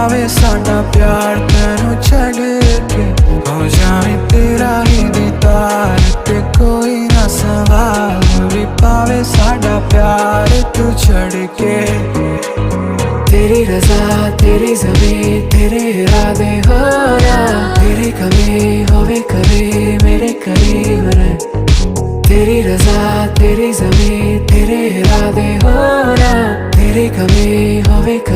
पावे साडा प्यार तैनू छड़ के, हो जाए तेरा ही दीदार ते कोई ना सवाल भी पावे साडा प्यार तू छड़ के। तेरी रज़ा तेरी ज़मीं तेरे इरादे हो ना, तेरी कमी होवे करे मेरे करीब रह। तेरी रज़ा तेरी ज़मीं तेरे इरादे हो ना, तेरी कमी होवे करे